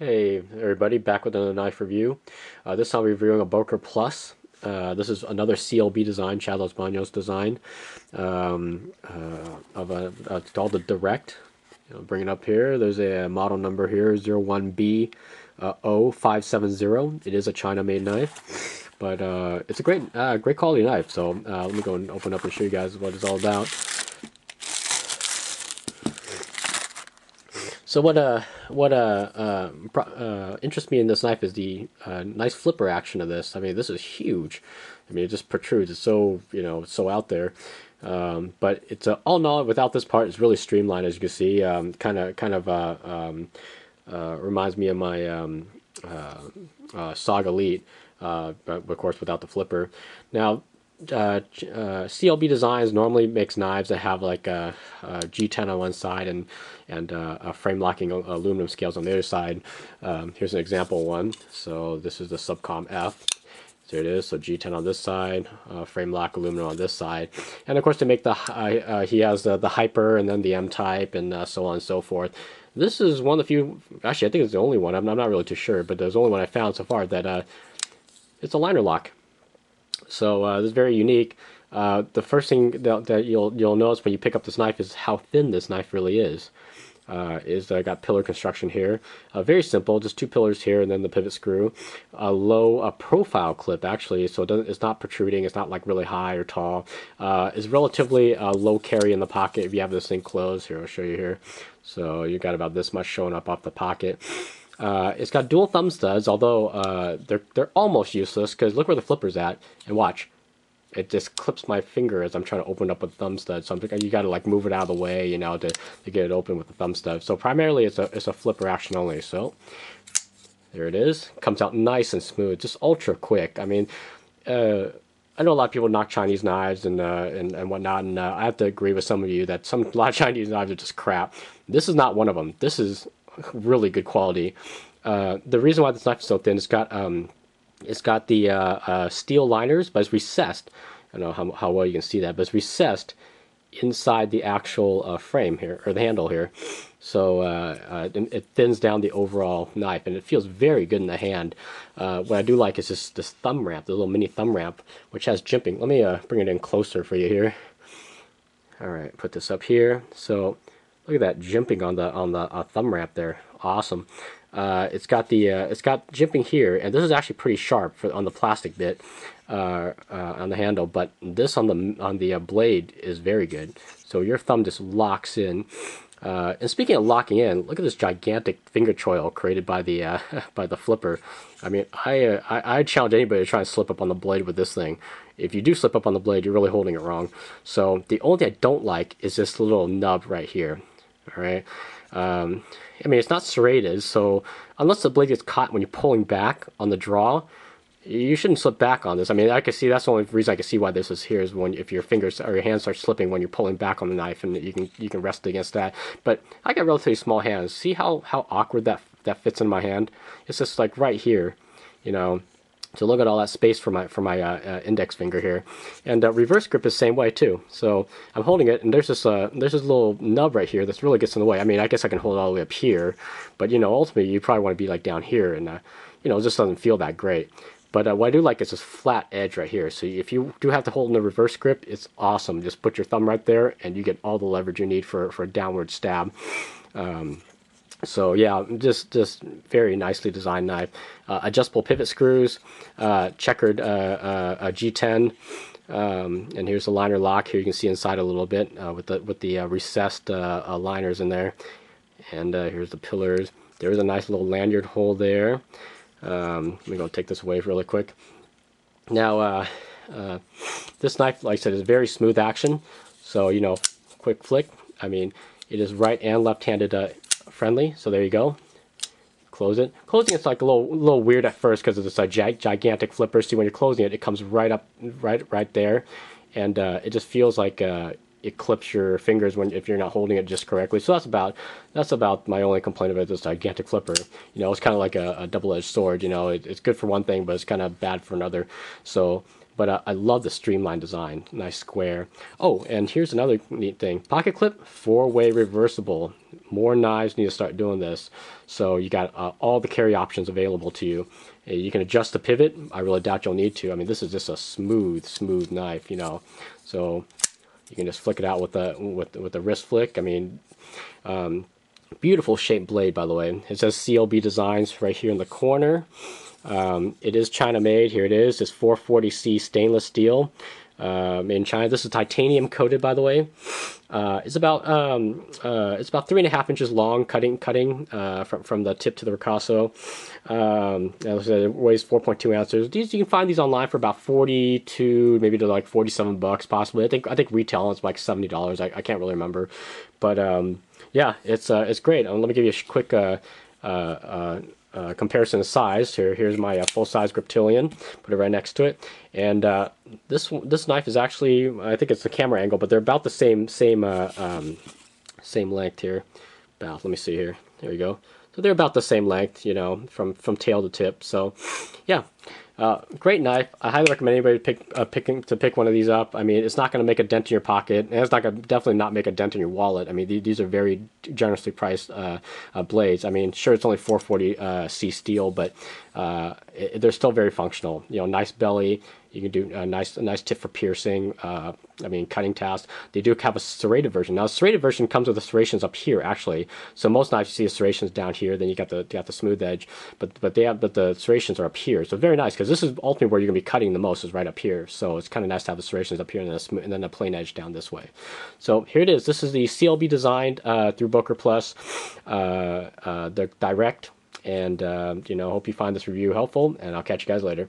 Hey everybody, back with another knife review. This time we're reviewing a Boker Plus. This is another CLB design, Chadlos Banos design it's called the Direkt. Bring it up here. There's a model number here, 01B 0570. It is a China-made knife, but it's a great quality knife. So let me go and open up and show you guys what it's all about. So what interests me in this knife is the nice flipper action of this. I mean, this is huge. I mean, it just protrudes. It's so so out there. But it's all in all, without this part, it's really streamlined, as you can see. Reminds me of my Saga Elite, but of course without the flipper. Now, CLB Designs normally makes knives that have like a G10 on one side and frame locking aluminum scales on the other side. Here's an example one. So this is the Subcom F. There it is. So G10 on this side, frame lock aluminum on this side, and of course to make the he has the hyper and then the M type and so on and so forth. This is one of the few. Actually, I think it's the only one. I'm not really too sure, but there's the only one I found so far that it's a liner lock. So this is very unique. The first thing that you'll notice when you pick up this knife is how thin this knife really is. I got pillar construction here. Very simple, just two pillars here and then the pivot screw. A low profile clip actually, so it's not protruding. It's not like really high or tall. It's relatively low carry in the pocket if you have this thing closed. Here, I'll show you here. So you got about this much showing up off the pocket. It's got dual thumb studs, although they're almost useless because look where the flipper's at, and watch. It just clips my finger as I'm trying to open up with thumb stud. So you got to like move it out of the way, to get it open with the thumb stud. So primarily it's a flipper action only. So there it is. Comes out nice and smooth, just ultra quick. I mean, I know a lot of people knock Chinese knives and whatnot, and I have to agree with some of you that a lot of Chinese knives are just crap. This is not one of them. This is really good quality. The reason why this knife is so thin, it's got the steel liners, but it's recessed. I don't know how well you can see that, but it's recessed inside the actual frame here, or the handle here. So it thins down the overall knife, and it feels very good in the hand. What I do like is this thumb ramp, the little mini thumb ramp, which has jimping. Let me bring it in closer for you here. All right, put this up here. So look at that jimping on the thumb ramp there. Awesome. It's got jimping here, and this is actually pretty sharp on the plastic bit on the handle, but this on the blade is very good. So your thumb just locks in. And speaking of locking in, look at this gigantic finger choil created by the by the flipper. I mean, I challenge anybody to try and slip up on the blade with this thing. If you do slip up on the blade, you're really holding it wrong. So the only thing I don't like is this little nub right here. All right. I mean, it's not serrated, so unless the blade gets caught when you're pulling back on the draw, you shouldn't slip back on this. I mean, I can see that's the only reason I can see why this is here is if your fingers or your hands start slipping when you're pulling back on the knife, and you can rest against that. But I got relatively small hands. See how awkward that fits in my hand? It's just like right here, So look at all that space for my index finger here, and reverse grip is the same way too. So I'm holding it, and there's this little nub right here that really gets in the way. I mean, I guess I can hold it all the way up here, but ultimately you probably want to be like down here, and it just doesn't feel that great. But what I do like is this flat edge right here. So if you do have to hold in the reverse grip, it's awesome. Just put your thumb right there, and you get all the leverage you need for a downward stab. So yeah, just very nicely designed knife. Adjustable pivot screws, checkered G10, and here's the liner lock. Here you can see inside a little bit with the recessed liners in there. And here's the pillars. There's a nice little lanyard hole there. Let me go take this away really quick. Now this knife, like I said, is very smooth action. So quick flick. I mean, it is right and left-handed friendly. So there you go. Close it. Closing it's like a little weird at first because it's a gigantic flipper. See, when you're closing it, it comes right up, right there, and it just feels like it clips your fingers if you're not holding it just correctly. So that's about my only complaint about this gigantic flipper. It's kind of like a double-edged sword. It's good for one thing, but it's kind of bad for another. So. But I love the streamlined design, nice square. Oh, and here's another neat thing. Pocket clip, 4-way reversible. more knives need to start doing this. So you got all the carry options available to you. You can adjust the pivot. I really doubt you'll need to. I mean, this is just a smooth knife, you know. So you can just flick it out with the wrist flick. I mean, beautiful shaped blade, by the way. It says CLB Designs right here in the corner. It is China made. Here it is. It's 440C stainless steel. Made in China. This is titanium coated, by the way. It's about 3.5 inches long, cutting from the tip to the ricasso. It weighs 4.2 ounces. These, you can find these online for about 42, maybe to like 47 bucks, possibly. I think retail is like $70. I can't really remember, but yeah, it's great. Let me give you a quick comparison of size. Here's my full-size Griptilian. Put it right next to it, and this knife is actually, I think it's the camera angle, but they're about the same length here. Let me see here. There we go. So they're about the same length, you know, from tail to tip. So yeah, great knife. I highly recommend anybody to pick one of these up. I mean, it's not going to make a dent in your pocket, and it's not going to definitely not make a dent in your wallet. I mean, these are very generously priced blades. I mean, sure, it's only 440C steel, but they're still very functional. You know, nice belly. You can do a nice tip for piercing. I mean, cutting tasks. They do have a serrated version. Now, the serrated version comes with the serrations up here, actually. So most knives you see the serrations down here. Then you got the smooth edge, but the serrations are up here. So very nice, because this is ultimately where you're gonna be cutting the most, is right up here. So it's kind of nice to have the serrations up here and then a plain edge down this way. So here it is. This is the CLB designed through Boker Plus, the Direkt, and you know, hope you find this review helpful, and I'll catch you guys later.